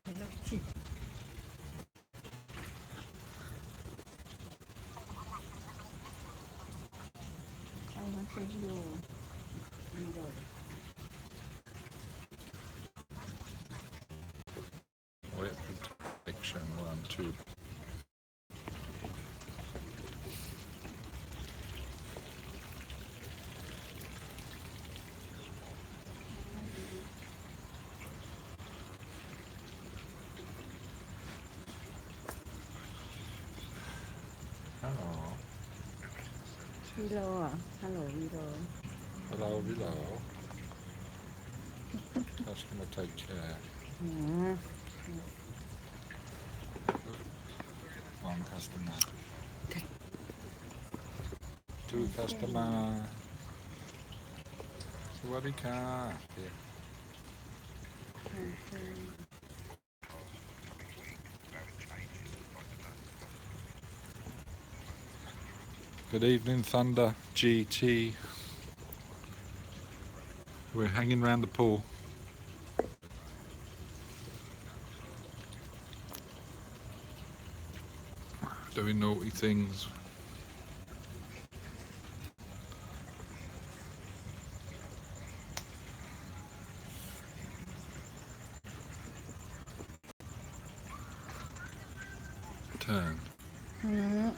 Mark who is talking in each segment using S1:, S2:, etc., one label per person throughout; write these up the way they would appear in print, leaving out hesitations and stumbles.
S1: เป็นโรคจิตเอามาเช็คดูมีโดด
S2: Wet protection 1, 2. Hello.
S1: วีโรอ่ะฮัลโหลวีโร
S2: Hello, hello. That's going to take care.
S1: อืม
S2: One customer. 2 customer. Sawadika. Yeah. 'Good evening, Thunder GT. We're hanging around the pool. Doing naughty things. Turn.
S1: อืม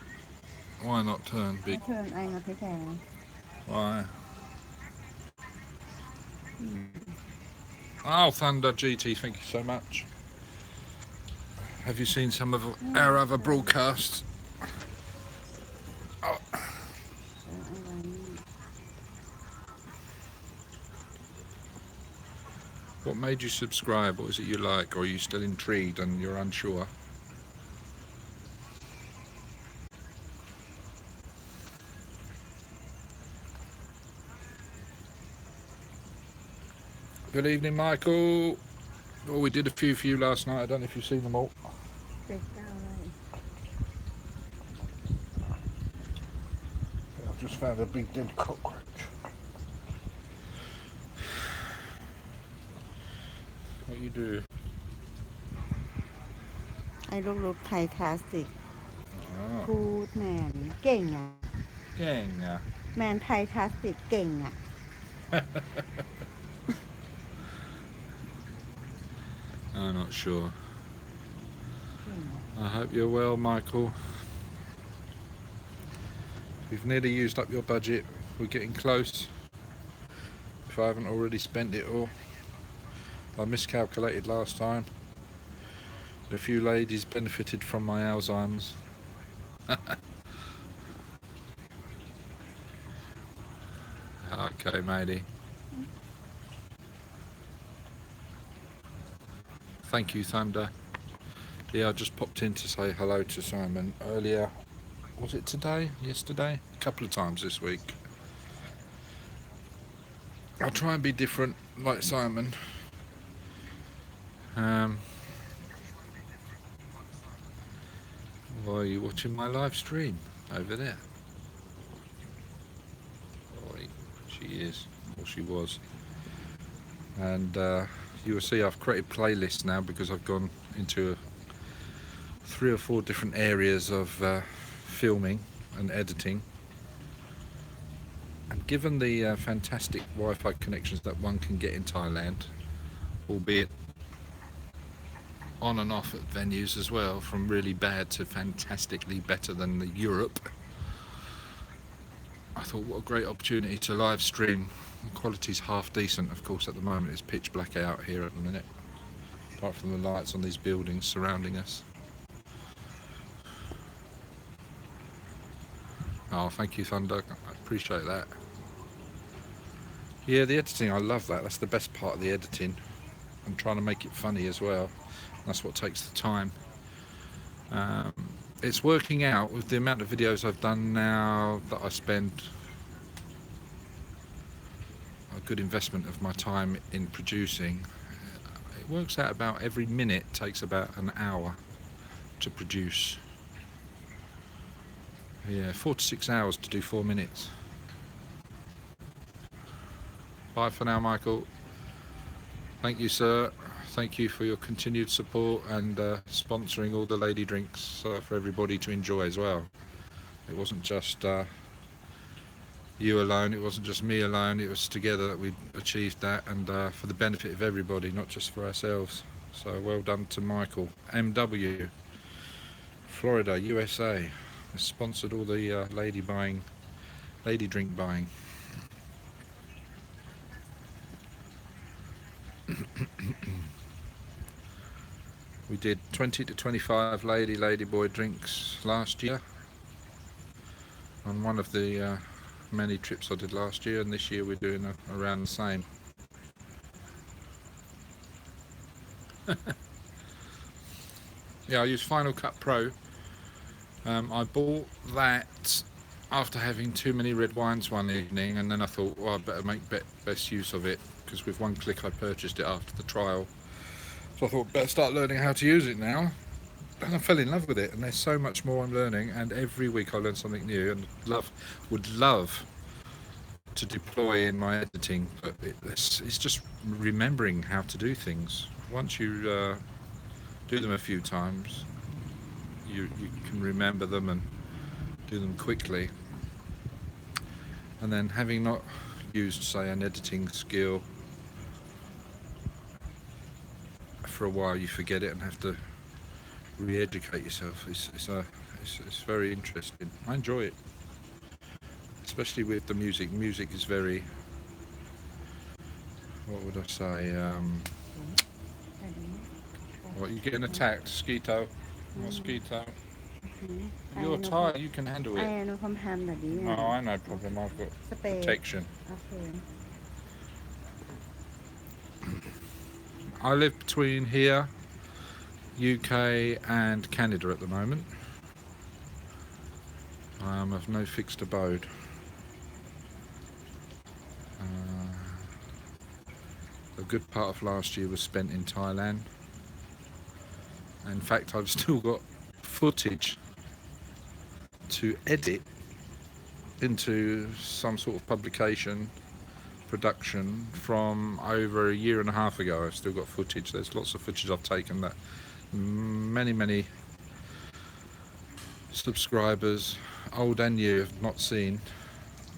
S2: Why not turn,
S1: ไม่
S2: big?
S1: เทิร์นไอมาพี่แขก
S2: Why? Oh, Thunder GT, thank you so much. Have you seen some of our other broadcasts? Oh. What made you subscribe? What is it you like? Or are you still intrigued and you're unsure? Good evening, Michael. Oh, we did a few for you last night. I don't know if you've seen them all.
S1: เป็ดเก้าเลย
S2: I've just found a big dead cockroach. What you do?
S1: ไอ้ลูกๆไทยทาสติก
S2: Oh.
S1: พูดแมนเก่งอ่ะ
S2: Gang.
S1: แมนไทยทาสติกเก่งอ่ะ
S2: I'm not sure.
S1: เก่งอะ
S2: I hope you're well, Michael. We've nearly used up your budget. We're getting close. If I haven't already spent it all. I miscalculated last time. A few ladies benefited from my Alzheimer's. Okay, matey. Thank you, Thunder. Yeah, I just popped in to say hello to Simon earlier. Was it today? Yesterday? A couple of times this week. I'll try and be different, like Simon. Why are you watching my live stream over there? Oi, she is, or she was. And you will see I've created playlists now because I've gone into 3 or 4 different areas of filming and editing. And given the fantastic Wi-Fi connections that one can get in Thailand, albeit on and off at venues as well, from really bad to fantastically better than the Europe, I thought what a great opportunity to live stream. The quality's half decent, of course. At the moment it's pitch black out here at the minute, apart from the lights on these buildings surrounding us. Oh, thank you, Thunder. I appreciate that. Yeah, the editing, I love that. That's the best part of the editing. I'm trying to make it funny as well. That's what takes the time. It's working out with the amount of videos I've done now that I spend a good investment of my time in producing. It works out about every minute takes about an hour to produce. Yeah, 4 to 6 hours to do 4 minutes. Bye for now, Michael. Thank you, sir. thank you for your continued support and sponsoring all the lady drinks for everybody to enjoy as well. It wasn't just you alone, it wasn't just me alone, it was together that we achieved that, and for the benefit of everybody, not just for ourselves. So well done to Michael. MW, Florida, USA, has sponsored all the lady drink buying. We did 20 to 25 lady boy drinks last year on one of the many trips I did last year, and this year we're doing around the same. Yeah, I use Final Cut Pro. I bought that after having too many red wines one evening, and then I thought, well, I better make best use of it, because with one click I purchased it after the trial. So I thought, better start learning how to use it now. And I fell in love with it, and there's so much more I'm learning, and every week I learn something new, and would love to deploy in my editing, but it's just remembering how to do things. Once you do them a few times, you can remember them and do them quickly. And then having not used, say, an editing skill for a while, you forget it and have to re-educate yourself. It's very interesting. I enjoy it, especially with the music. Music is very, what would I say, what, you getting attacked, Skeeto? Mosquito. You're tired, you can handle it. Oh, I know problem, I've got protection. I live between here, UK and Canada at the moment. I've no fixed abode. A good part of last year was spent in Thailand. In fact, I've still got footage to edit into some sort of publication production from over a year and a half ago. I've still got footage. There's lots of footage I've taken that many subscribers, old and new, have not seen,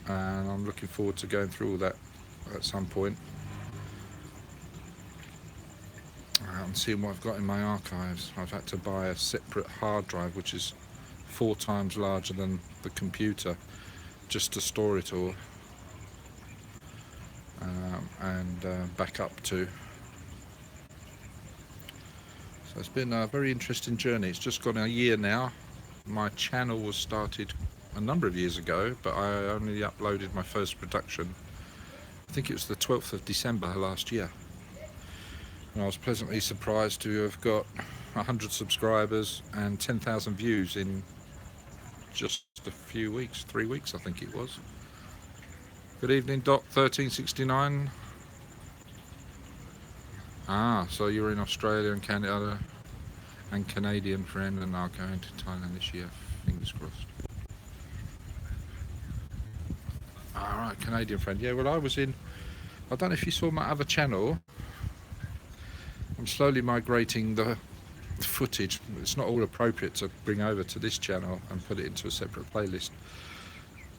S2: and I'm looking forward to going through all that at some point and seeing what I've got in my archives. I've had to buy a separate hard drive which is 4 times larger than the computer just to store it all and back up to. So it's been a very interesting journey. It's just gone a year now. My channel was started a number of years ago, but I only uploaded my first production, I think it was the 12th of December last year. And I was pleasantly surprised to have got 100 subscribers and 10,000 views in just a few weeks, 3 weeks I think it was. Good evening, Doc 1369. Ah, so you're in Australia and Canada and Canadian friend, and are going to Thailand this year, fingers crossed. Alright, Canadian friend. Yeah, well I was in, I don't know if you saw my other channel. I'm slowly migrating the footage. It's not all appropriate to bring over to this channel and put it into a separate playlist.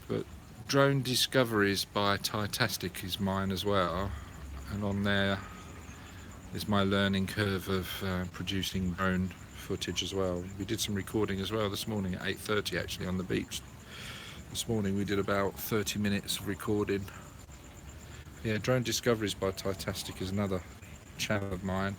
S2: But Drone Discoveries by Tastic is mine as well, and on there is my learning curve of producing drone footage as well. We did some recording as well this morning at 8:30 actually on the beach. This morning we did about 30 minutes of recording. Yeah, Drone Discoveries by Tastic is another channel of mine.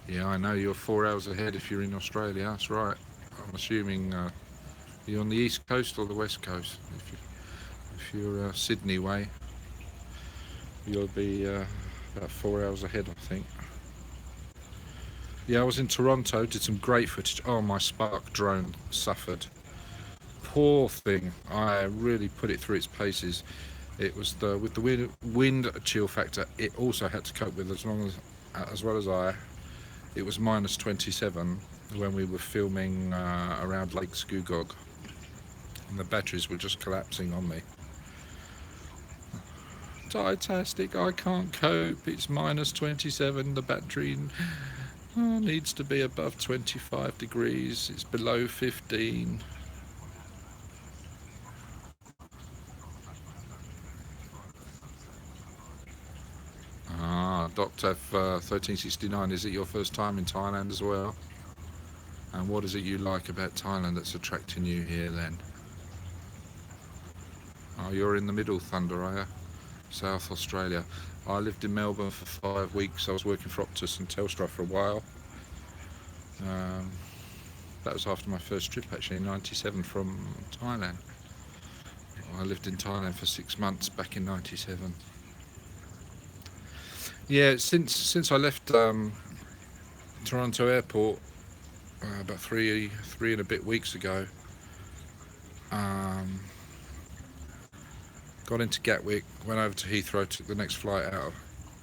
S2: Yeah, I know you're 4 hours ahead if you're in Australia, that's right. I'm assuming you're on the east coast or the west coast. If you're Sydney way, you'll be about 4 hours ahead, I think. Yeah, I was in Toronto, did some great footage. Oh, my Spark drone suffered. Poor thing. I really put it through its paces. It was with the wind chill factor, it also had to cope with as well as I. It was minus 27 when we were filming around Lake Scugog, and the batteries were just collapsing on me. Tastic, I can't cope. It's minus 27. The battery needs to be above 25 degrees. It's below 15. Ah, Dr. F 1369, is it your first time in Thailand as well? And what is it you like about Thailand that's attracting you here then? Oh, you're in the middle, Thunder, are you? South Australia. I lived in Melbourne for 5 weeks. I was working for Optus and Telstra for a while. That was after my first trip, actually, in '97 from Thailand. I lived in Thailand for 6 months back in '97. Yeah, since I left Toronto Airport about three and a bit weeks ago, got into Gatwick, went over to Heathrow, took the next flight out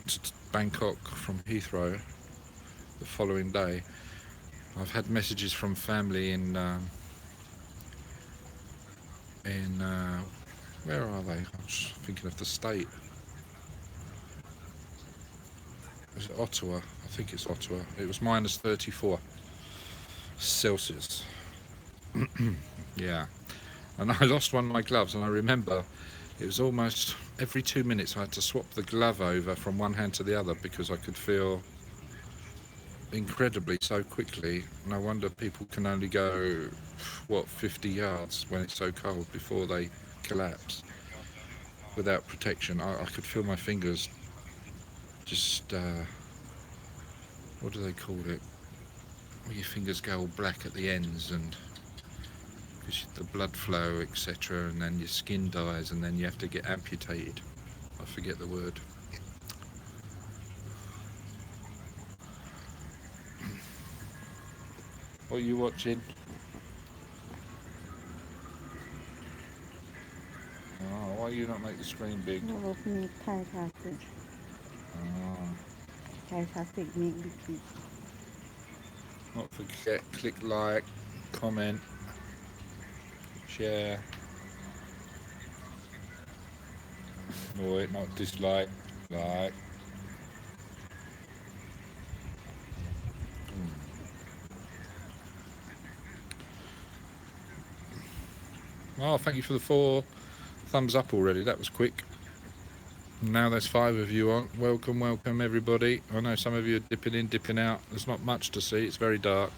S2: to Bangkok from Heathrow the following day. I've had messages from family in where are they? I'm just thinking of the state. Is it Ottawa? I think it's Ottawa. It was minus 34 Celsius. Yeah. And I lost one of my gloves, and I remember it was almost every 2 minutes I had to swap the glove over from one hand to the other because I could feel incredibly so quickly. No wonder people can only go, what, 50 yards when it's so cold before they collapse without protection. I could feel my fingers just, what do they call it? Well, your fingers go all black at the ends, and the blood flow, etc., and then your skin dies, and then you have to get amputated. I forget the word. What are you watching? Oh, why do you not make the screen big?
S1: We'll make Thai Tastic.
S2: Oh.
S1: Thai Tastic make big.
S2: Not forget, click like, comment, share. Wait, not dislike, like. Oh, thank you for the 4 thumbs up already. That was quick. Now there's 5 of you on. Welcome, welcome everybody. I know some of you are dipping in, dipping out. There's not much to see. It's very dark.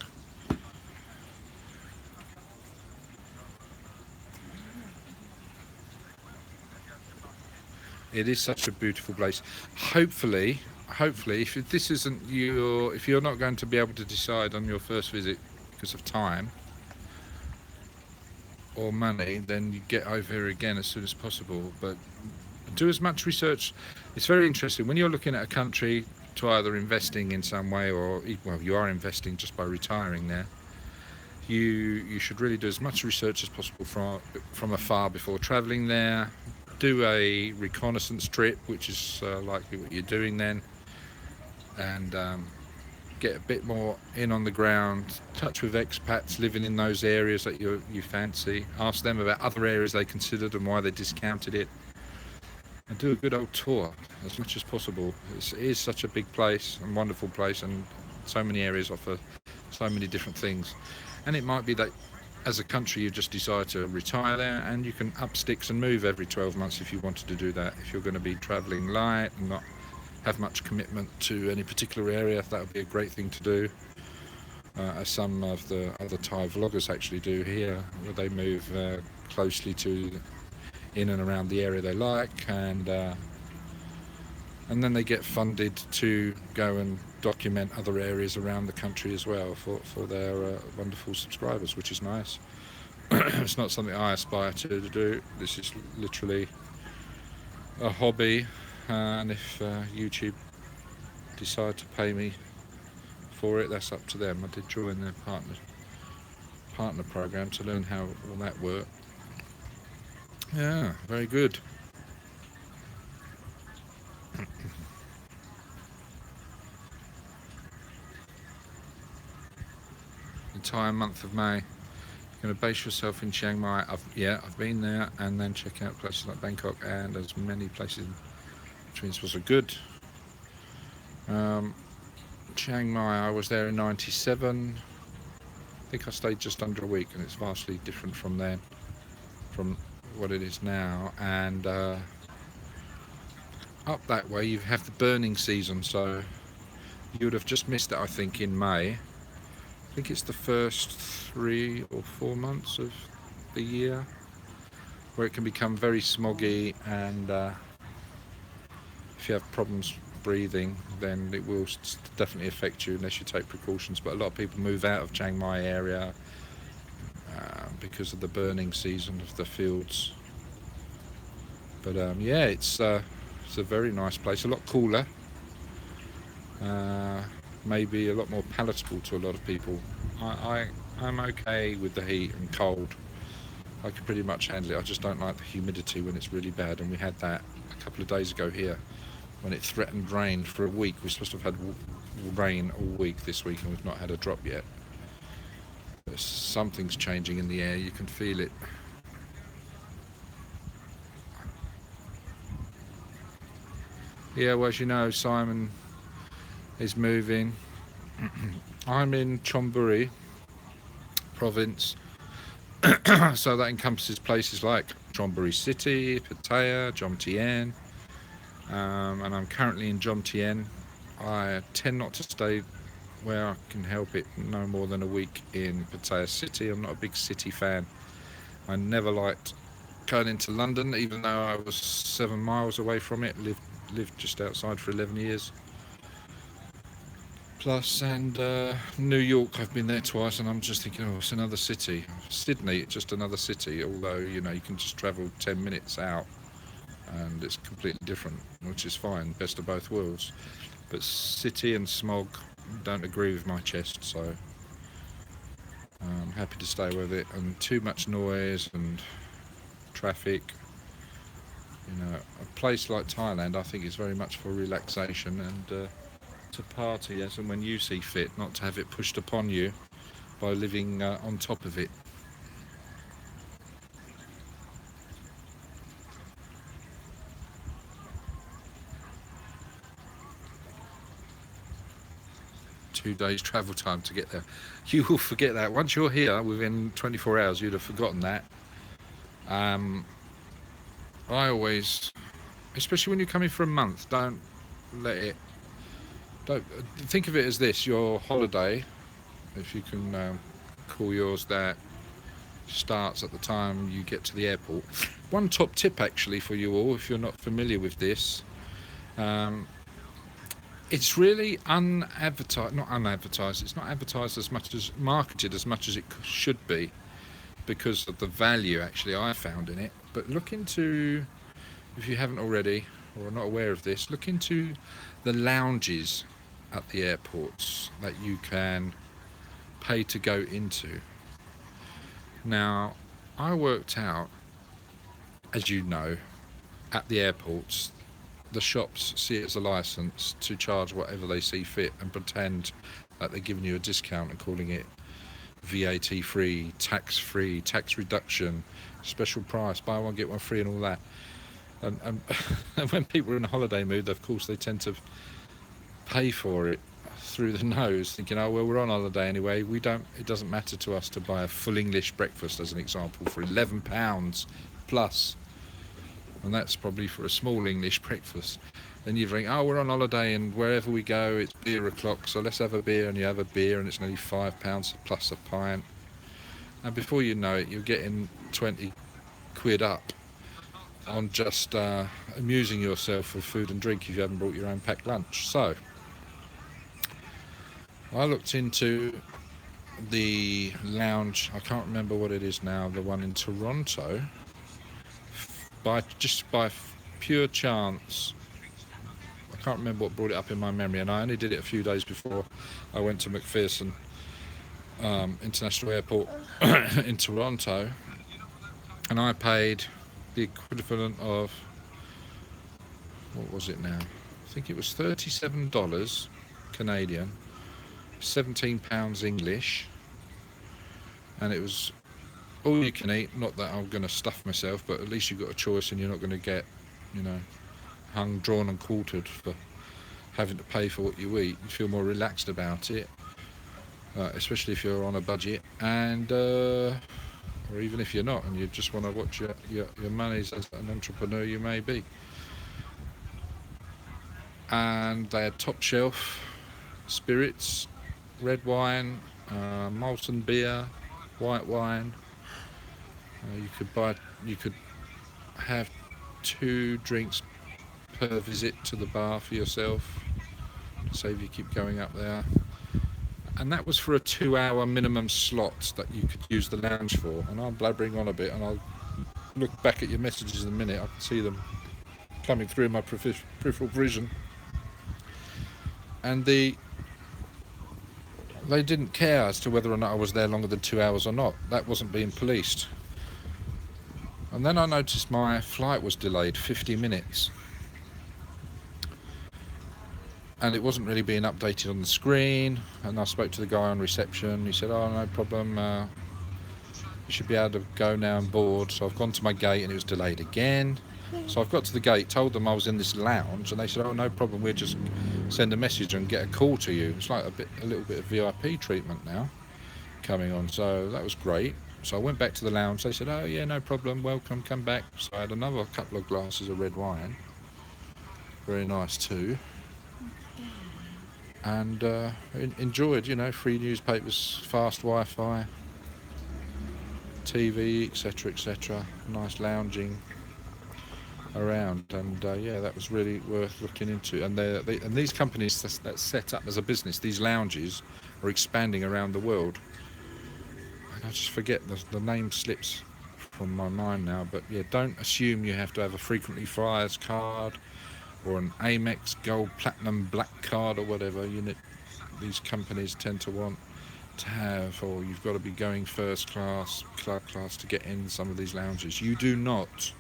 S2: It is such a beautiful place. Hopefully, if this isn't if you're not going to be able to decide on your first visit because of time or money, then you get over here again as soon as possible. But do as much research. It's very interesting when you're looking at a country to either investing in some way or, well, you are investing just by retiring there. You should really do as much research as possible from afar before travelling there. Do a reconnaissance trip, which is likely what you're doing then, and get a bit more in on the ground, touch with expats living in those areas that you fancy, ask them about other areas they considered and why they discounted it, and do a good old tour as much as possible. It is such a big place and wonderful place, and so many areas offer so many different things. And it might be that as a country you just decide to retire there, and you can up sticks and move every 12 months if you wanted to do that. If you're going to be travelling light and not have much commitment to any particular area, that would be a great thing to do, as some of the other Thai vloggers actually do here, where they move closely to in and around the area they like, and then they get funded to go and document other areas around the country as well for their wonderful subscribers, which is nice. It's not something I aspire to do. This is literally a hobby, and if YouTube decide to pay me for it, that's up to them. I did join their partner program to learn how all that worked. Yeah, very good. Entire month of May. You're going to base yourself in Chiang Mai. I've been there, and then check out places like Bangkok and as many places which means it was a good. Chiang Mai, I was there in '97. I think I stayed just under a week, and it's vastly different from then, from what it is now. And up that way you have the burning season, so you would have just missed it, I think, in May. I think it's the first 3 or 4 months of the year where it can become very smoggy, and if you have problems breathing, then it will definitely affect you unless you take precautions. But a lot of people move out of Chiang Mai area because of the burning season of the fields. But yeah, it's a very nice place, a lot cooler, maybe a lot more palatable to a lot of people. I'm okay with the heat and cold. I can pretty much handle it. I just don't like the humidity when it's really bad, and we had that a couple of days ago here when it threatened rain for a week. We're supposed to have had rain all week this week, and we've not had a drop yet. Something's changing in the air, you can feel it. Yeah, well, as you know, Simon is moving. I'm in Chonburi province, so that encompasses places like Chonburi City, Pattaya, Jomtien, and I'm currently in Jomtien. I tend not to stay where I can help it no more than a week in Pattaya City. I'm not a big city fan. I never liked going into London, even though I was 7 miles away from it. Lived just outside for 11 years plus, and New York, I've been there twice, and I'm just thinking, oh, it's another city. Sydney, it's just another city, although, you know, you can just travel 10 minutes out and it's completely different, which is fine, best of both worlds. But city and smog don't agree with my chest, so I'm happy to stay with it. And too much noise and traffic. You know, a place like Thailand, I think, is very much for relaxation and to party as and when you see fit, not to have it pushed upon you by living on top of it. Two days travel time to get there. You will forget that. Once you're here, within 24 hours, you'd have forgotten that. I always, especially when you're coming for a month, don't think of it as this: your holiday, if you can call yours that, starts at the time you get to the airport. One top tip actually for you all, if you're not familiar with this, it's really unadvertised, not unadvertised, it's not advertised as much as marketed as much as it should be, because of the value actually I found in it. But look into, if you haven't already or are not aware of this, look into the lounges at the airports that you can pay to go into. Now, I worked out, as you know, at the airports, the shops see it as a license to charge whatever they see fit and pretend that they're giving you a discount and calling it VAT free, tax reduction, special price, buy one get one free, and all that. And when people are in a holiday mood, of course, they tend to pay for it through the nose, thinking, oh well, we're on holiday anyway. It doesn't matter to us to buy a full English breakfast, as an example, for £11 plus, and that's probably for a small English breakfast. Then you think, oh, we're on holiday and wherever we go it's beer o'clock, so let's have a beer, and you have a beer and it's nearly £5 plus a pint, and before you know it, you're getting 20 quid up on just amusing yourself with food and drink if you haven't brought your own packed lunch. So I looked into the lounge, I can't remember what it is now, the one in Toronto, by pure chance. I can't remember what brought it up in my memory, and I only did it a few days before I went to McPherson International Airport in Toronto, and I paid the equivalent of, what was it now? I think it was $37 Canadian, £17 English, and it was all you can eat. Not that I'm going to stuff myself, but at least you've got a choice and you're not going to get, you know, hung, drawn and quartered for having to pay for what you eat. You feel more relaxed about it, especially if you're on a budget, and or even if you're not and you just want to watch your monies as an entrepreneur you may be. And they had top shelf spirits, red wine, Molson beer, white wine. You could have 2 drinks per visit to the bar for yourself, to save you keep going up there. And that was for a 2-hour minimum slot that you could use the lounge for. And I'm blabbering on a bit, and I'll look back at your messages in a minute. I can see them coming through my peripheral vision. And they didn't care as to whether or not I was there longer than 2 hours or not. That wasn't being policed. And then I noticed my flight was delayed 50 minutes. And it wasn't really being updated on the screen. And I spoke to the guy on reception. He said, oh, no problem. You should be able to go now and board. So I've gone to my gate and it was delayed again. So I've got to the gate, told them I was in this lounge, and they said, oh, no problem, we'll just send a message and get a call to you. It's like a little bit of VIP treatment now coming on. So that was great. So I went back to the lounge. They said, oh, yeah, no problem, welcome, come back. So I had another couple of glasses of red wine. Very nice too. And enjoyed, free newspapers, fast Wi-Fi, TV, etc., etc. Nice lounging around, and yeah, that was really worth looking into. And and these companies that's set up as a business, these lounges, are expanding around the world. And I just forget, the name slips from my mind now, but yeah, don't assume you have to have a frequently flyers card or an Amex Gold Platinum Black card or whatever these companies tend to want to have, or you've got to be going first class, club class to get in some of these lounges. You do not.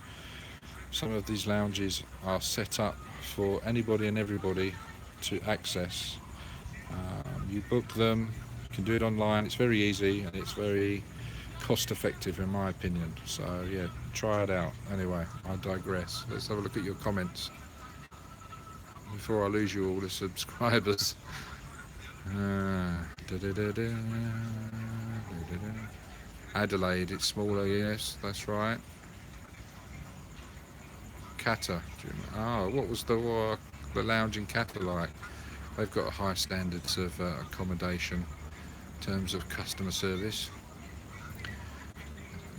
S2: Some of these lounges are set up for anybody and everybody to access. You book them, you can do it online, it's very easy and it's very cost effective in my opinion. So yeah, try it out. Anyway, I digress. Let's have a look at your comments before I lose you all the subscribers. Adelaide, it's smaller, yes, that's right. Qatar. What was the lounge in Qatar like? They've got high standards of accommodation in terms of customer service.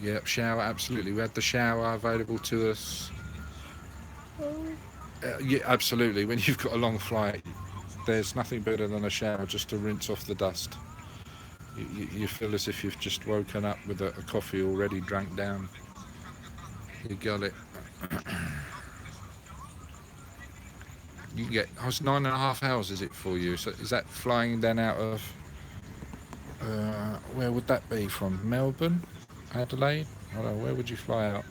S2: Yep, shower, absolutely. We had the shower available to us. Yeah, absolutely. When you've got a long flight, there's nothing better than a shower just to rinse off the dust. You feel as if you've just woken up with a coffee already drunk down. You got it. You can get, it's 9.5 hours, is it, for you? So is that flying then out of, where would that be from? Melbourne? Adelaide? I don't know, where would you fly out?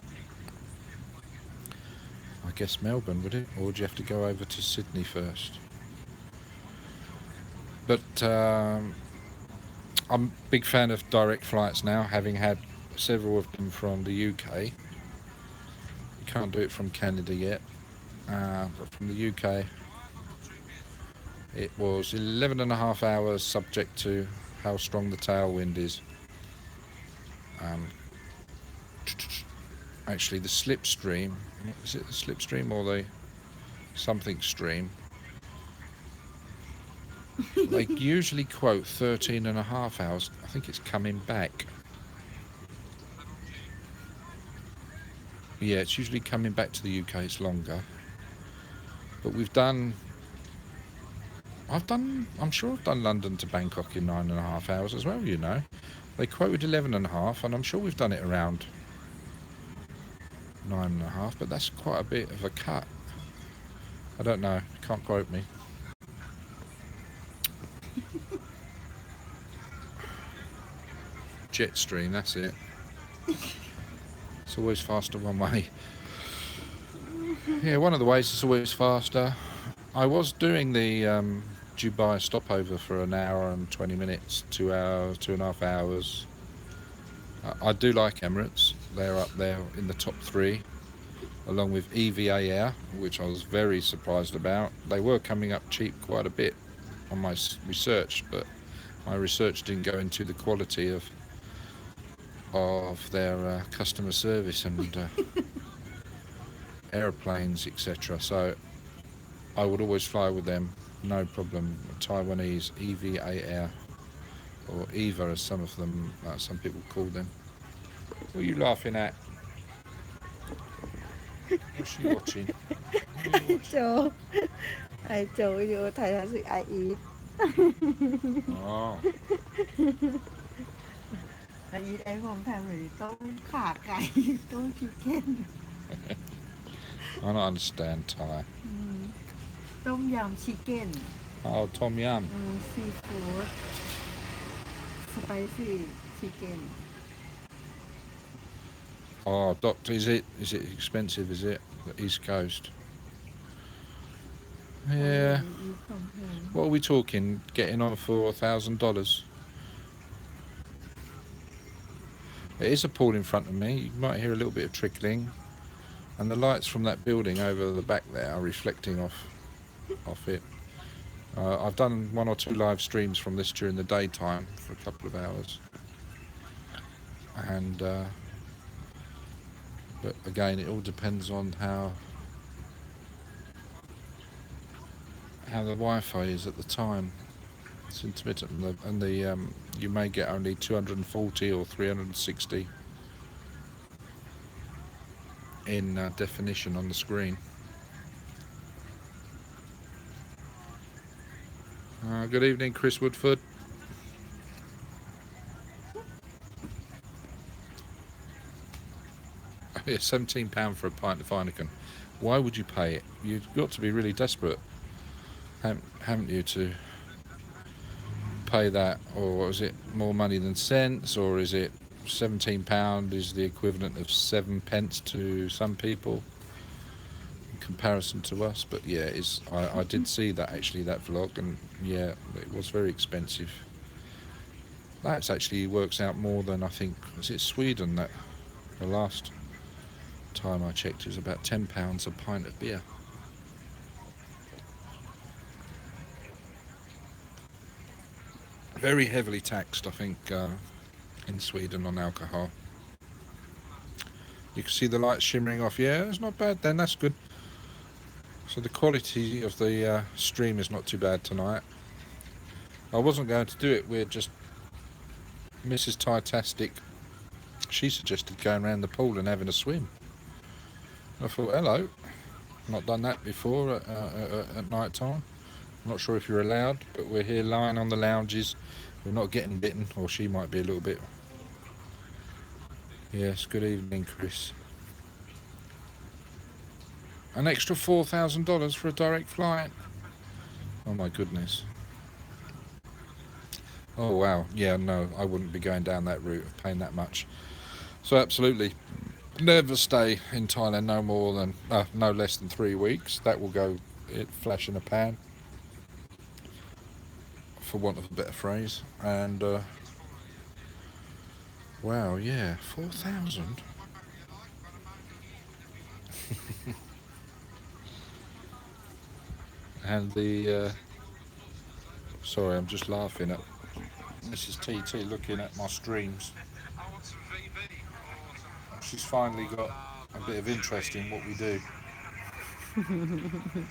S2: I guess Melbourne, would it? Or would you have to go over to Sydney first? But I'm a big fan of direct flights now, having had several of them from the UK. You can't do it from Canada yet. But from the UK, it was 11.5 hours, subject to how strong the tailwind is. Actually, the slipstream, is it the slipstream or the something stream? They usually quote 13.5 hours. I think it's coming back. Yeah, it's usually coming back to the UK, it's longer. But I'm sure I've done London to Bangkok in 9.5 hours as well, They quoted 11.5, and I'm sure we've done it around 9.5, but that's quite a bit of a cut. I don't know, can't quote me. Jetstream, that's it. It's always faster one way. Yeah, one of the ways it's always faster. I was doing the Dubai stopover for an hour and 20 minutes, 2 hours, 2.5 hours. I do like Emirates. They're up there in the top 3. along with EVA Air, which I was very surprised about. They were coming up cheap quite a bit on my research, but my research didn't go into the quality of their customer service and airplanes, etc. So I would always fly with them, no problem. Taiwanese EVA Air, or EVA as some of them, some people call them. What are you laughing at? What's she watching?
S1: Joe, I Joe you Thai Tastic I eat.
S2: Oh,
S1: I eat ไอ้ของ family ต้มข่าไก่ ต้ม chicken
S2: I don't understand Thai.
S1: ต้มยำ chicken
S2: Oh, Tom Yum.
S1: seafood spicy chicken.
S2: Oh, doctor, is it expensive? Is it the East Coast? Yeah. What are we talking? Getting on for $1,000? It is a pool in front of me. You might hear a little bit of trickling, and the lights from that building over the back there are reflecting off it. I've done 1 or 2 live streams from this during the daytime for a couple of hours, and but again, it all depends on how the Wi-Fi is at the time. It's intermittent, and the you may get only 240 or 360 in definition on the screen. Good evening, Chris Woodford. Yeah, £17 for a pint of Heineken. Why would you pay it? You've got to be really desperate, haven't you, to pay that? Or is it more money than cents? Or is it £17 is the equivalent of 7 pence to some people in comparison to us? But yeah, I did see that actually, that vlog, and yeah, it was very expensive. That's actually works out more than, I think, was it Sweden that the last time I checked it was about £10 a pint of beer. Very heavily taxed, I think, in Sweden on alcohol. You can see the lights shimmering off. Yeah, it's not bad then, that's good. So the quality of the stream is not too bad tonight. I wasn't going to do it, we're just Mrs. Tastic. She suggested going around the pool and having a swim. I thought, hello, not done that before at night time. I'm not sure if you're allowed, but we're here lying on the lounges. We're not getting bitten, or she might be a little bit. Yes, good evening, Chris. An extra $4,000 for a direct flight. Oh my goodness. Oh wow, yeah, no, I wouldn't be going down that route of paying that much. So absolutely, never stay in Thailand no less than 3 weeks. That will go flash in a pan, for want of a better phrase. And wow, yeah, 4,000. And the sorry, I'm just laughing at Mrs. TT looking at my streams. She's finally got a bit of interest in what we do.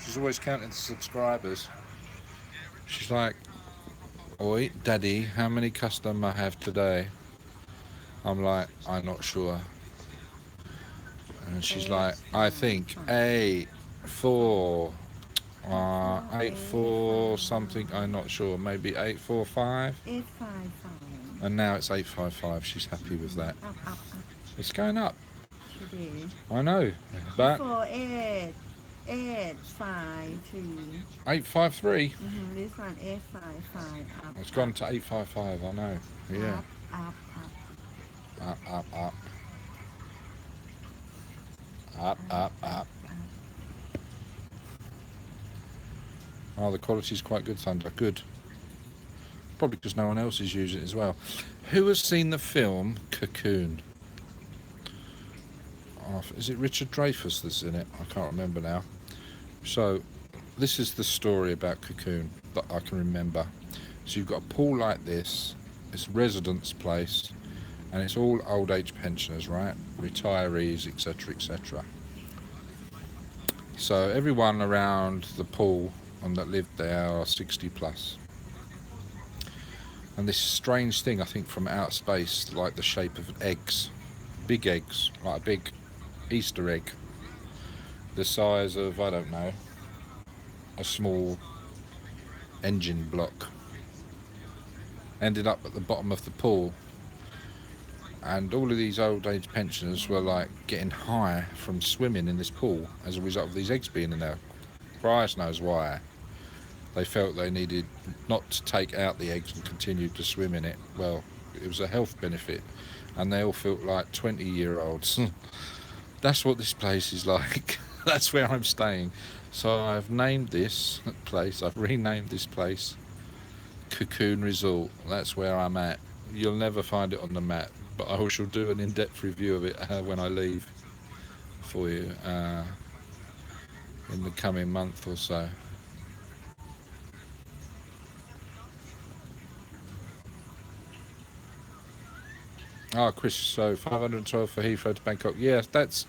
S2: She's always counting the subscribers. She's like, oi, Daddy, how many customers I have today? I'm like, I'm not sure. And she's like, I think 8, 4, 8, 4 something, I'm not sure, maybe 8, 4, 5.
S1: 855.
S2: And now it's 855, she's happy with that.
S1: Up.
S2: It's going up.
S1: Today.
S2: I know, but
S1: 853.
S2: 853.
S1: This one 855. Up.
S2: It's gone to 855, I know. Yeah.
S1: Up.
S2: Up. Oh, the quality's quite good, Thunder. Good. Probably because no one else is using it as well. Who has seen the film Cocoon? is it Richard Dreyfuss that's in it? I can't remember now. So this is the story about Cocoon that I can remember. So you've got a pool like this, it's a residence place, and it's all old age pensioners, right? Retirees, etc., etc. So everyone around the pool and that lived there are 60 plus. And this strange thing, I think, from outer space, like the shape of eggs, big eggs, like a big Easter egg, the size of, I don't know, a small engine block, ended up at the bottom of the pool. And all of these old age pensioners were like getting high from swimming in this pool as a result of these eggs being in there. Christ knows why. They felt they needed not to take out the eggs and continue to swim in it. Well, it was a health benefit, and they all felt like 20-year-olds. That's what this place is like. That's where I'm staying. So I've named this place, I've renamed this place Cocoon Resort. That's where I'm at. You'll never find it on the map, but I shall do an in-depth review of it when I leave for you in the coming month or so. Oh, Chris, so 512 for Heathrow to Bangkok. Yes, that's...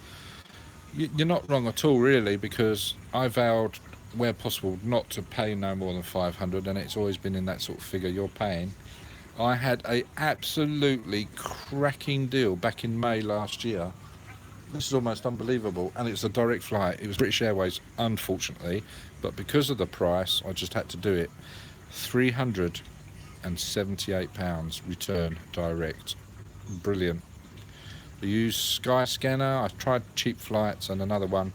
S2: You're not wrong at all, really, because I vowed, where possible, not to pay no more than 500, and it's always been in that sort of figure you're paying. I had a absolutely cracking deal back in May last year. This is almost unbelievable, and it's a direct flight. It was British Airways, unfortunately, but because of the price, I just had to do it. £378 return direct. Brilliant. I use Skyscanner. I tried cheap flights and another one.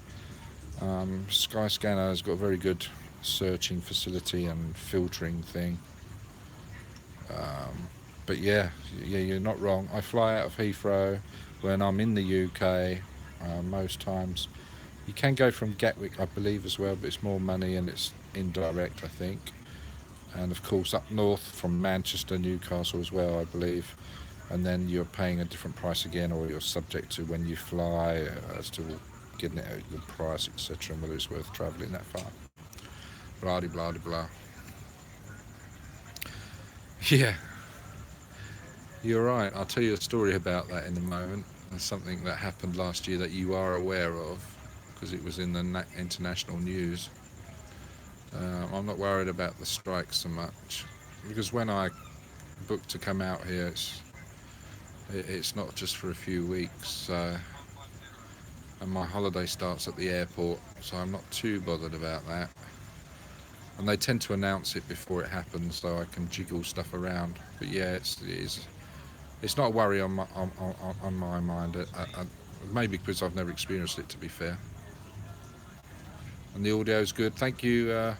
S2: Skyscanner has got a very good searching facility and filtering thing. But yeah, you're not wrong. I fly out of Heathrow when I'm in the UK most times. You can go from Gatwick, I believe, as well, but it's more money and it's indirect, I think. And of course up north from Manchester, Newcastle as well, I believe. And then you're paying a different price again, or you're subject to when you fly as to getting it at the price, etc., and whether it's worth travelling that far. Blah de blah de blah. Yeah, you're right. I'll tell you a story about that in a moment. It's something that happened last year that you are aware of, because it was in the international news. I'm not worried about the strikes so much, because when I booked to come out here, it's not just for a few weeks, and my holiday starts at the airport, so I'm not too bothered about that. And they tend to announce it before it happens, so I can jiggle stuff around. But yeah, it's not a worry on my mind. Maybe because I've never experienced it, to be fair. And the audio's good. Thank you,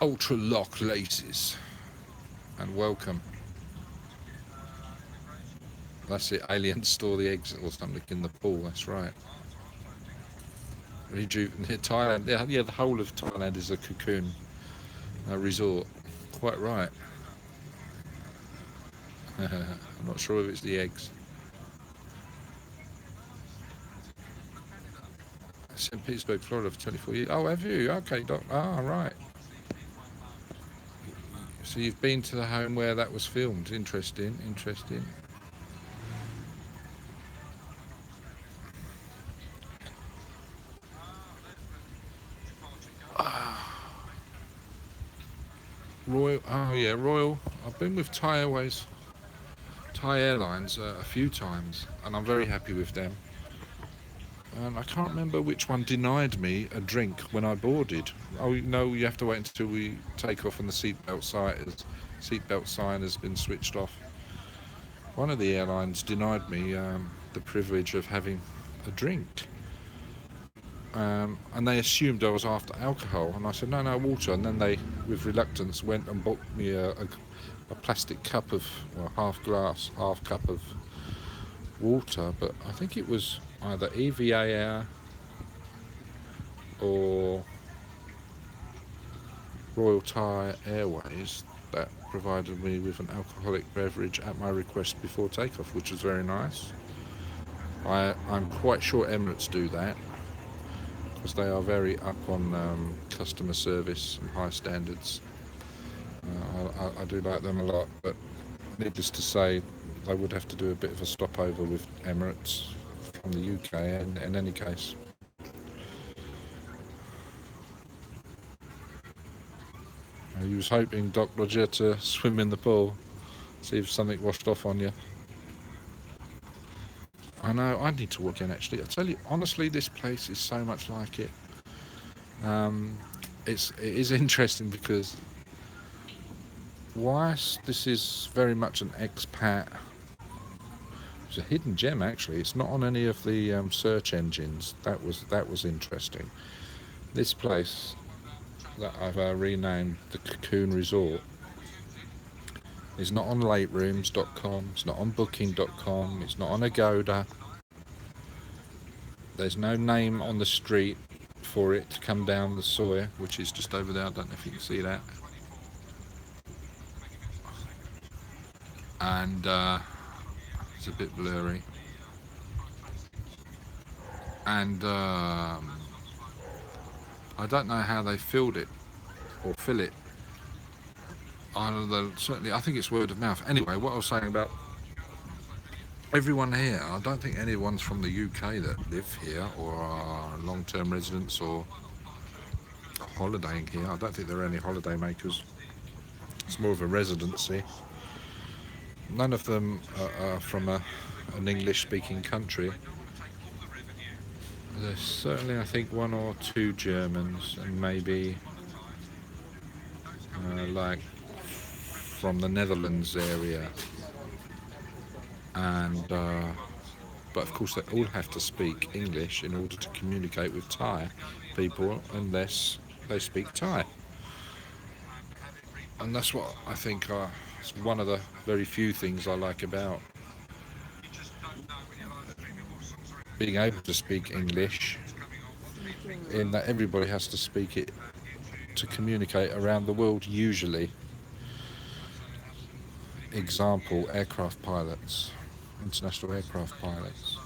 S2: Ultra Lock Laces, and welcome. That's it, aliens store the eggs or something in the pool, that's right. Thailand, yeah, the whole of Thailand is a cocoon resort. Quite right. I'm not sure if it's the eggs. St. Petersburg, Florida for 24 years. Oh, have you? Okay, Doc. Ah, right. So you've been to the home where that was filmed. Interesting, interesting. Royal, oh yeah, Royal. I've been with Thai Airways, Thai Airlines a few times, and I'm very happy with them. And I can't remember which one denied me a drink when I boarded. Oh no, you have to wait until we take off and the seatbelt sign has been switched off. One of the airlines denied me the privilege of having a drink. And they assumed I was after alcohol, and I said no, water. And then they, with reluctance, went and bought me a plastic cup of, well, half cup of water. But I think it was either EVA or Royal Thai Airways that provided me with an alcoholic beverage at my request before takeoff, which was very nice. I'm quite sure Emirates do that because they are very up on customer service and high standards. I do like them a lot, but needless to say, they would have to do a bit of a stopover with Emirates from the UK in any case. You was hoping, Doc Roger, to swim in the pool, see if something washed off on you. I know, I need to walk in actually. I tell you, honestly, this place is so much like it. It is interesting because whilst this is very much an expat, it's a hidden gem actually. It's not on any of the search engines. That was interesting. This place that I've renamed the Cocoon Resort is not on laterooms.com, it's not on booking.com, it's not on Agoda. There's no name on the street for it to come down the Sawyer, which is just over there. I don't know if you can see that. And it's a bit blurry. And I don't know how they filled it or fill it. Certainly, I think it's word of mouth. Anyway, what I was saying about everyone here, I don't think anyone's from the UK that live here or are long-term residents or holidaying here. I don't think there are any holiday makers. It's more of a residency. None of them are from an English-speaking country. There's certainly, I think, one or two Germans and maybe like from the Netherlands area. And but of course they all have to speak English in order to communicate with Thai people unless they speak Thai. And that's what I think is one of the very few things I like about being able to speak English, in that everybody has to speak it to communicate around the world usually. Example, aircraft pilots, international aircraft pilots.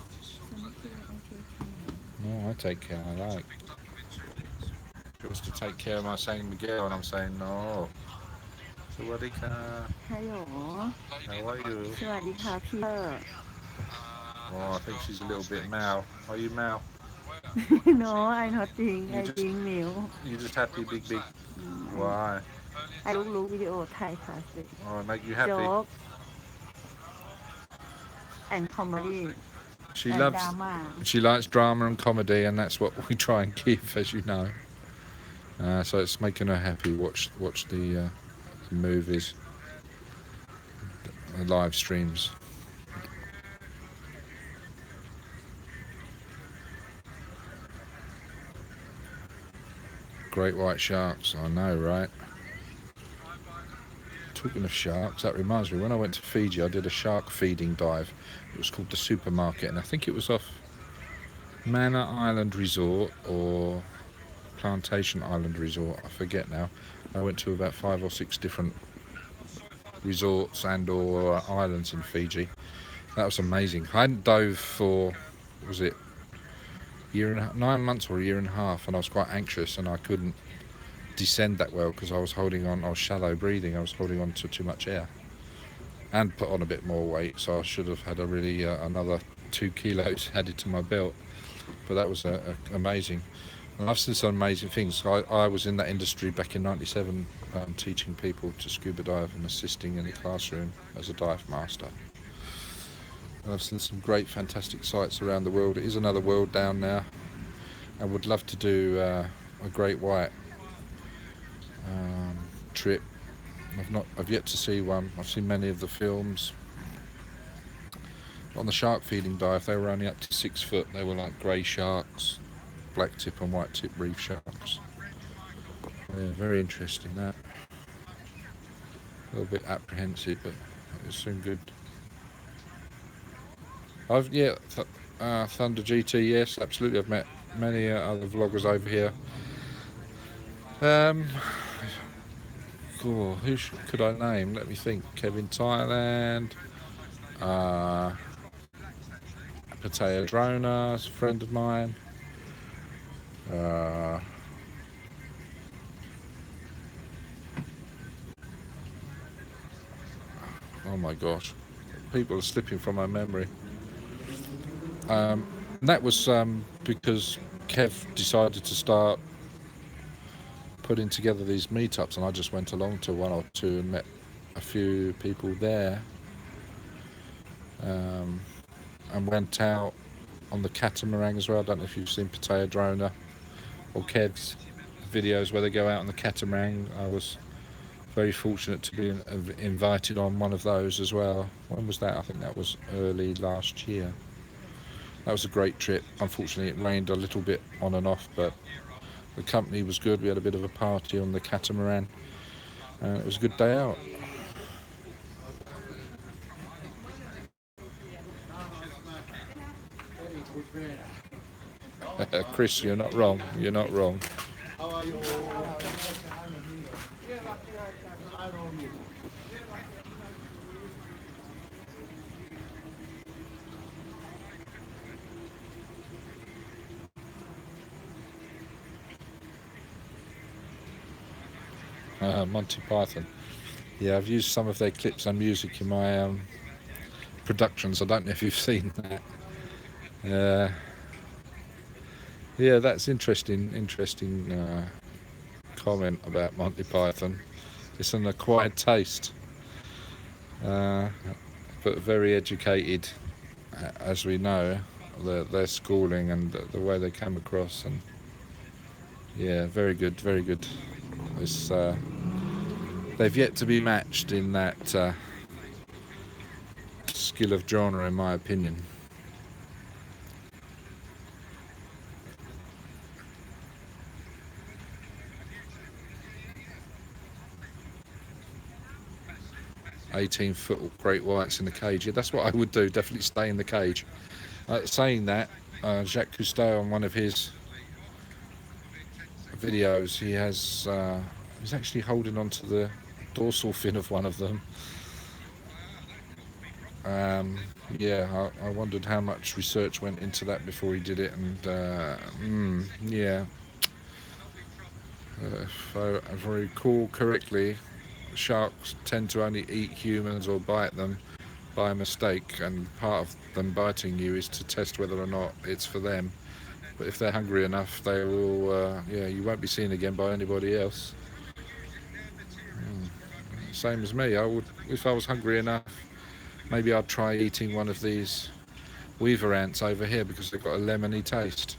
S2: No, I take care, I like. It was to take care of my San Miguel and I'm saying no. Sawadika.
S1: Hello.
S2: How are you?
S1: สวัสดีค่ะพี่
S2: Oh, I think she's a little bit Mao. Are you Mao?
S1: No, I not think.
S2: You
S1: I
S2: just-
S1: think Miu.
S2: You just happy, big. Why?
S1: I look video Thai Tastic.
S2: Oh, it make you happy.
S1: Joke and comedy
S2: She
S1: and
S2: loves.
S1: drama.
S2: She likes drama and comedy, and that's what we try and give, as you know. So it's making her happy. Watch the movies, the live streams. Great white sharks. I know, right? Talking of sharks, that reminds me. When I went to Fiji, I did a shark feeding dive. It was called the Supermarket, and I think it was off Manor Island Resort or Plantation Island Resort. I forget now. I went to about 5 or 6 different resorts and or islands in Fiji. That was amazing. I hadn't dove for, was it 9 months or a year and a half, and I was quite anxious and I couldn't descend that well because I was shallow breathing. I was holding on to too much air and put on a bit more weight, so I should have had another 2 kilos added to my belt. But that was amazing. And I've seen some amazing things. I was in that industry back in '97, teaching people to scuba dive and assisting in the classroom as a dive master. And I've seen some great, fantastic sights around the world. It is another world down there. I would love to do a great white trip. I've yet to see one. I've seen many of the films. On the shark feeding dive, they were only up to 6 foot. They were like grey sharks, black tip and white tip reef sharks. Yeah, very interesting that. A little bit apprehensive, but it was soon good. Thunder GT, yes, absolutely. I've met many other vloggers over here. Who could I name? Let me think. Kevin Thailand. Pattaya Drona, a friend of mine. Oh my gosh, people are slipping from my memory. That was because Kev decided to start putting together these meetups, and I just went along to one or two and met a few people there, and went out on the Catamaran as well. I don't know if you've seen Pattaya Drona or Kev's videos where they go out on the Catamaran. I was very fortunate to be invited on one of those as well. When was that? I think that was early last year. That was a great trip. Unfortunately, it rained a little bit on and off, but the company was good. We had a bit of a party on the Catamaran, and it was a good day out. Chris, you're not wrong. You're not wrong. Monty Python. Yeah, I've used some of their clips and music in my productions. I don't know if you've seen that. Yeah, that's interesting. Interesting comment about Monty Python. It's an acquired taste, but very educated, as we know. Their schooling and the way they come across, and yeah, very good, very good. It's, they've yet to be matched in that skill of genre, in my opinion. "18-foot great whites in the cage." Yeah, that's what I would do. Definitely stay in the cage. Saying that, Jacques Cousteau, on one of his videos, he's actually holding on to the dorsal fin of one of them. Yeah, I wondered how much research went into that before he did it, and yeah, if I recall correctly, sharks tend to only eat humans or bite them by mistake, and part of them biting you is to test whether or not it's for them. But if they're hungry enough, they will, yeah, you won't be seen again by anybody else. Same as me. I would, if I was hungry enough, maybe I'd try eating one of these weaver ants over here because they've got a lemony taste.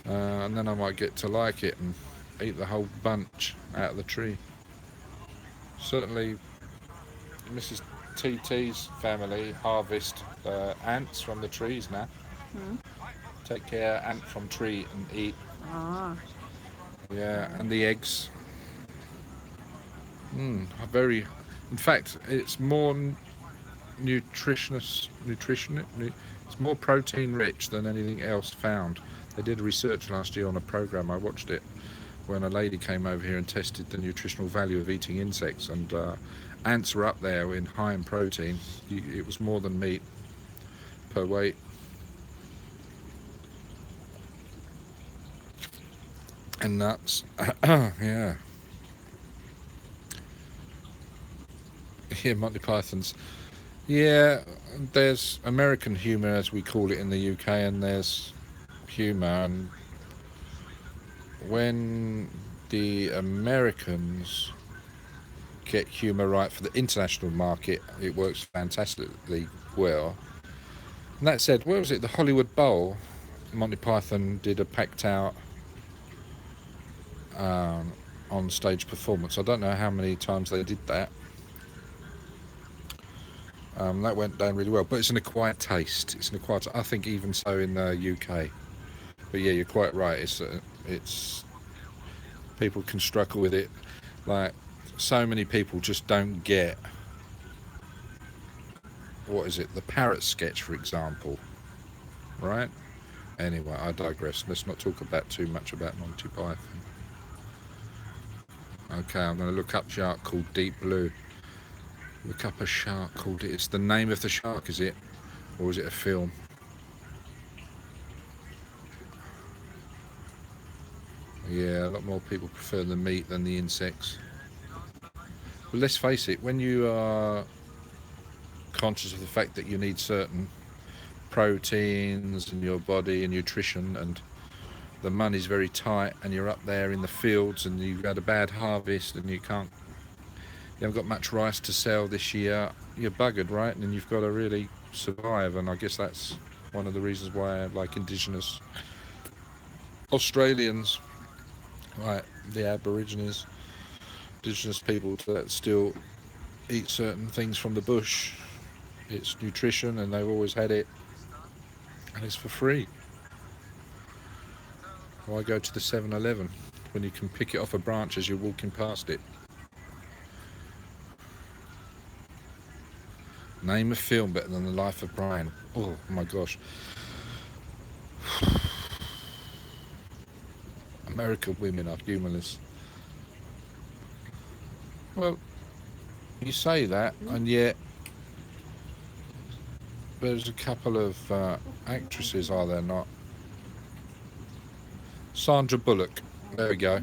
S2: And then I might get to like it and eat the whole bunch out of the tree. Certainly, Mrs. TT's family harvest ants from the trees now. Take care, ant from tree and eat. Yeah, and the eggs. Very. In fact, it's more it's more protein rich than anything else found. They did research last year on a program. I watched it when a lady came over here and tested the nutritional value of eating insects, and ants were up there in high in protein. It was more than meat per weight. And nuts. Yeah. Yeah, Monty Python's. Yeah, there's American humour, as we call it in the UK, and there's humour. And when the Americans get humour right for the international market, it works fantastically well. And that said, where was it? The Hollywood Bowl. Monty Python did a packed out on stage performance. I don't know how many times they did that. That went down really well, but it's an acquired taste. I think even so in the UK. But yeah, you're quite right. It's people can struggle with it. Like, so many people just don't get, what is it? The parrot sketch, for example, right? Anyway, I digress. Let's not talk about too much about Monty Python. Okay, I'm going to look up a shark called Deep Blue. Look up a shark called... It's the name of the shark, is it? Or is it a film? Yeah, a lot more people prefer the meat than the insects. But let's face it, when you are conscious of the fact that you need certain proteins in your body and nutrition, and the money's very tight, and you're up there in the fields and you've had a bad harvest and you haven't got much rice to sell this year, you're buggered, right? And you've got to really survive. And I guess that's one of the reasons why I like indigenous Australians, like the Aborigines, indigenous people that still eat certain things from the bush. It's nutrition and they've always had it, and it's for free. Why go to the 7-Eleven when you can pick it off a branch as you're walking past it? Name a film better than The Life of Brian. Oh my gosh. American women are humorless. Well, you say that, and yet there's a couple of actresses, are there not? Sandra Bullock. There we go.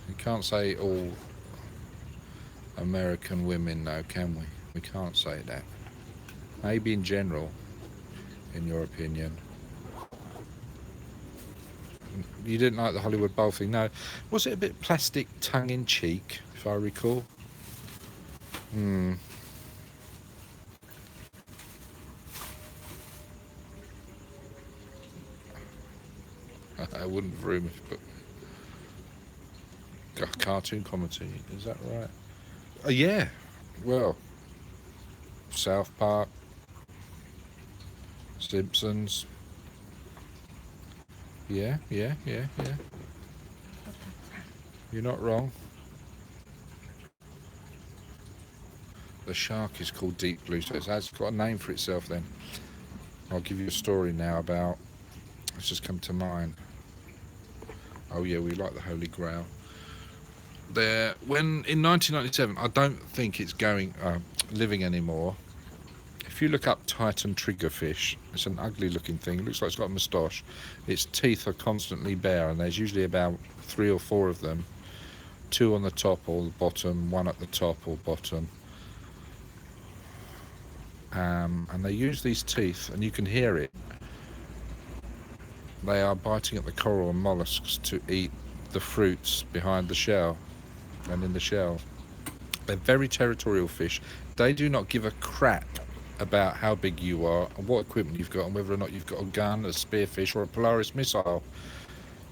S2: You can't say all American women, though, can we? We can't say that. Maybe in general, in your opinion. You didn't like the Hollywood Bowl thing, no? Was it a bit plastic, tongue-in-cheek, if I recall? I wouldn't have room, but cartoon comedy, is that right? Yeah, well, South Park, Simpsons. Yeah. You're not wrong. The shark is called Deep Blue, so it's got a name for itself then. I'll give you a story now about, it's just come to mind. Oh yeah, we like the Holy Grail. When in 1997, I don't think it's living anymore. If you look up Titan Triggerfish, it's an ugly looking thing. It looks like it's got a moustache. Its teeth are constantly bare, and there's usually about 3 or 4 of them. 2 on the top or the bottom, 1 at the top or bottom. And they use these teeth, and you can hear it. They are biting at the coral and mollusks to eat the fruits behind the shell and in the shell. They're very territorial fish. They do not give a crap about how big you are and what equipment you've got and whether or not you've got a gun, a spearfish or a Polaris missile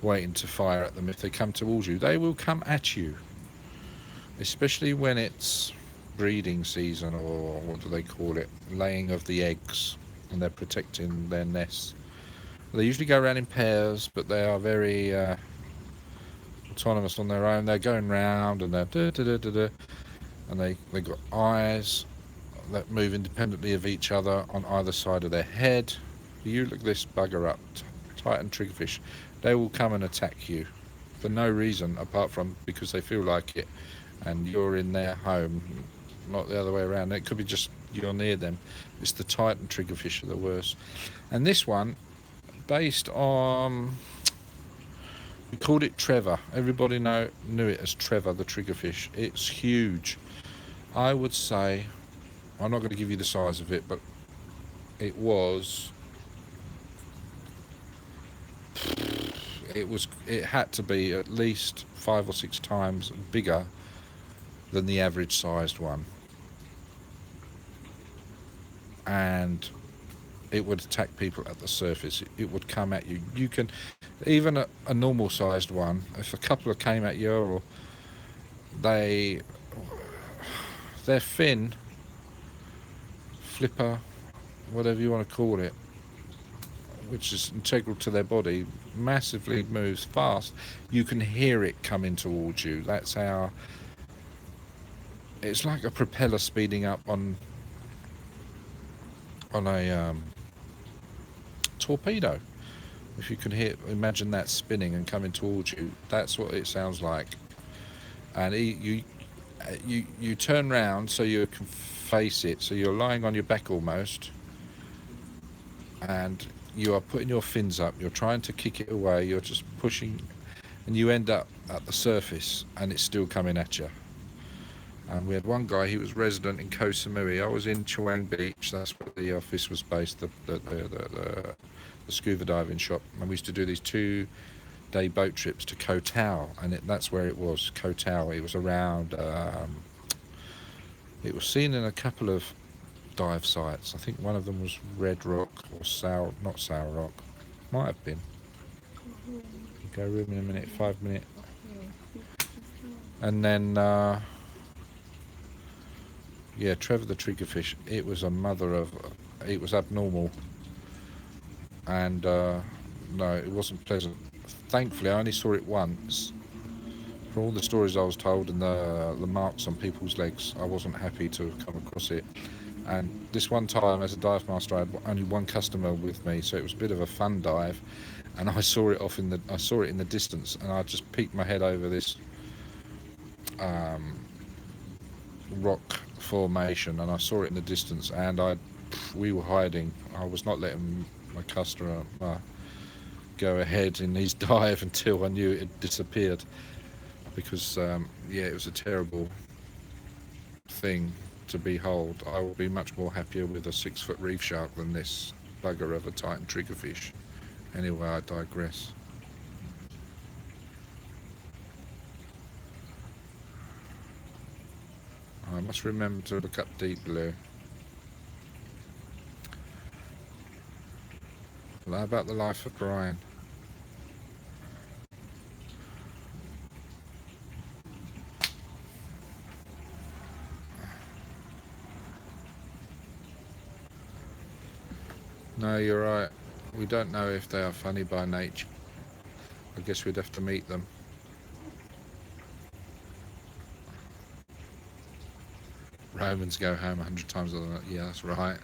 S2: waiting to fire at them. If they come towards you, they will come at you, especially when it's breeding season, or what do they call it, laying of the eggs, and they're protecting their nests. They usually go around in pairs, but they are very autonomous on their own. They're going round and they're and they got eyes that move independently of each other on either side of their head. You look this bugger up, Titan Triggerfish. They will come and attack you for no reason apart from because they feel like it, and you're in their home, not the other way around. It could be just you're near them. It's the Titan Triggerfish are the worst. And this one, based on, we called it Trevor. Everybody knew it as Trevor the Triggerfish. It's huge. I would say, I'm not going to give you the size of it, but it had to be at least 5 or 6 times bigger than the average sized one. And it would attack people at the surface. It would come at you. You can, even a normal sized one, if a couple came at you, or their fin, flipper, whatever you want to call it, which is integral to their body, massively moves fast. You can hear it coming towards you. That's how, it's like a propeller speeding up on a torpedo. If you can imagine that spinning and coming towards you, that's what it sounds like. And you turn round so you can face it, so you're lying on your back almost, and you are putting your fins up, you're trying to kick it away, you're just pushing, and you end up at the surface and it's still coming at you. And we had one guy, he was resident in Koh Samui. I was in Chaweng Beach, that's where the office was based, the scuba diving shop. And we used to do these 2-day boat trips to Koh Tao, and that's where it was, Koh Tao. It was around, it was seen in a couple of dive sites. I think one of them was Red Rock or not Sour Rock, might have been. Go room in a minute, 5 minute. And then yeah, Trevor the Triggerfish, it was a mother of, it was abnormal, and no, it wasn't pleasant. Thankfully, I only saw it once. From all the stories I was told and the marks on people's legs, I wasn't happy to come across it. And this one time, as a dive master, I had only one customer with me, so it was a bit of a fun dive. And I saw it in the distance, and I just peeked my head over this rock formation, and I saw it in the distance, and we were hiding. I was not letting my customer go ahead in his dive until I knew it had disappeared, because yeah, it was a terrible thing to behold. I would be much more happier with a 6-foot reef shark than this bugger of a Titan triggerfish. Anyway, I digress. I must remember to look up deep blue. Well, how about the life of Brian? No, you're right. We don't know if they are funny by nature. I guess we'd have to meet them. Romans go home 100 times a night. Yeah, that's right.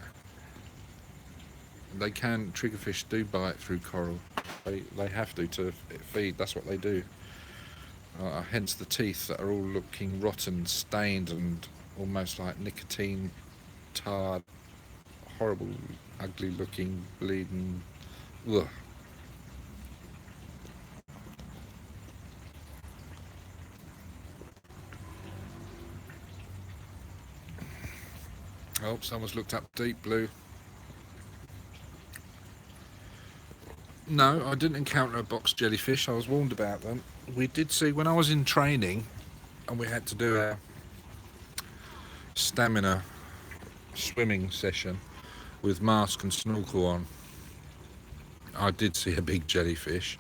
S2: They can, triggerfish do bite through coral. They have to feed, that's what they do. Hence the teeth that are all looking rotten, stained, and almost like nicotine tarred, horrible, ugly looking, bleeding. Ugh. Oh, someone's looked up deep blue. No, I didn't encounter a box jellyfish. I was warned about them. We did see, when I was in training and we had to do our stamina swimming session with mask and snorkel on, I did see a big jellyfish.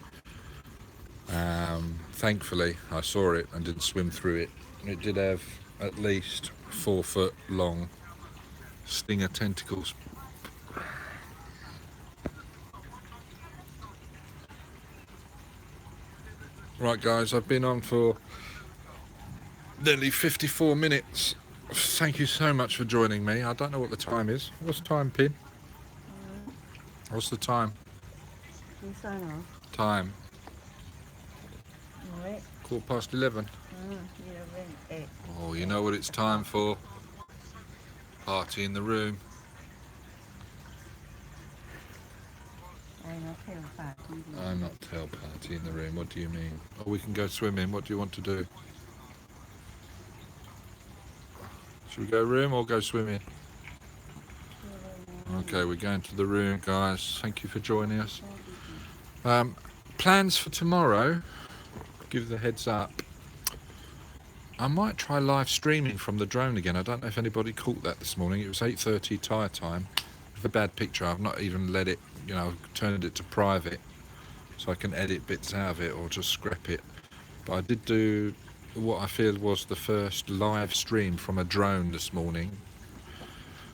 S2: Thankfully, I saw it and didn't swim through it. It did have at least 4 foot long stinger tentacles. Right guys, I've been on for nearly 54 minutes. Thank you so much for joining me. I don't know what the time is. What's the time, Pin? What's the time? Time. 11:15. Oh, you know what it's time for? Party in the room. I'm not tell party in the room. What do you mean? Oh, we can go swimming. What do you want to do? Should we go room or go swimming? Okay, we're going to the room, guys. Thank you for joining us. Plans for tomorrow, give the heads up. I might try live streaming from the drone again. I don't know if anybody caught that this morning. It was 8:30 Thai time. With a bad picture, I've not even let it, turned it to private so I can edit bits out of it or just scrap it. But I did do what I feel was the first live stream from a drone this morning,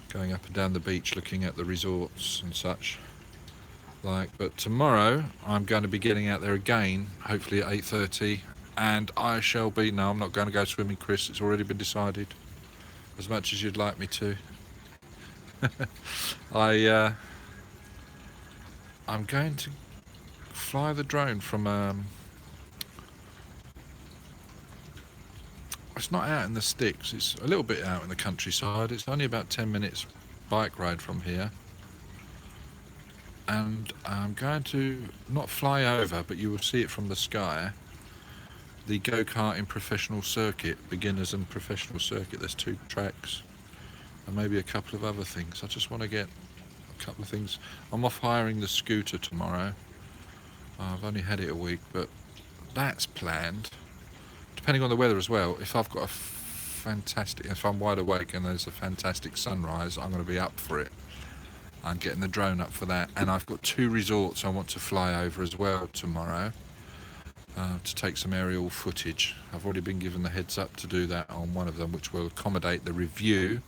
S2: going up and down the beach looking at the resorts and such. But tomorrow I'm going to be getting out there again, hopefully at 8:30, and I shall be, no, I'm not going to go swimming, Chris, it's already been decided, as much as you'd like me to. I'm going to fly the drone from, it's not out in the sticks, it's a little bit out in the countryside. It's only about 10 minutes bike ride from here. and I'm going to not fly over, but you will see it from the sky, the go-karting professional circuit, beginners and professional circuit. There's 2 tracks and maybe a couple of other things. I just want to get a couple of things. I'm off hiring the scooter tomorrow. I've only had it a week, but that's planned. Depending on the weather as well. If I've got if I'm wide awake and there's a fantastic sunrise, I'm going to be up for it. I'm getting the drone up for that, and I've got 2 resorts I want to fly over as well tomorrow to take some aerial footage. I've already been given the heads up to do that on one of them, which will accommodate the review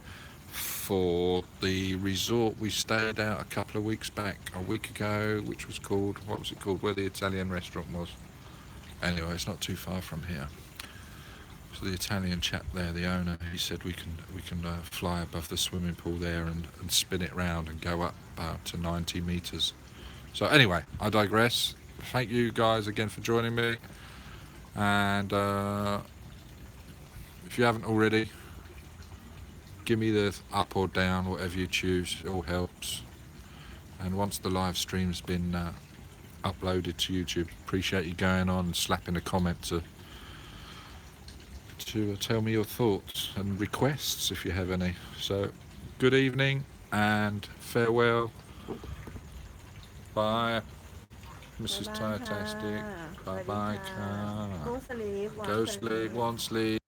S2: for the resort we stayed at a couple of weeks back, a week ago, which was called, what was it called, where the Italian restaurant was. Anyway, it's not too far from here. So the Italian chap there, the owner, he said we can fly above the swimming pool there and spin it round and go up to 90 metres. So anyway, I digress. Thank you guys again for joining me, and if you haven't already, give me the up or down, whatever you choose. It all helps. And once the live stream's been uploaded to YouTube, appreciate you going on and slapping a comment to tell me your thoughts and requests if you have any. So good evening and farewell. Bye, Mrs. Tastic. Bye bye.
S1: Go sleep
S2: Go sleep, one sleep.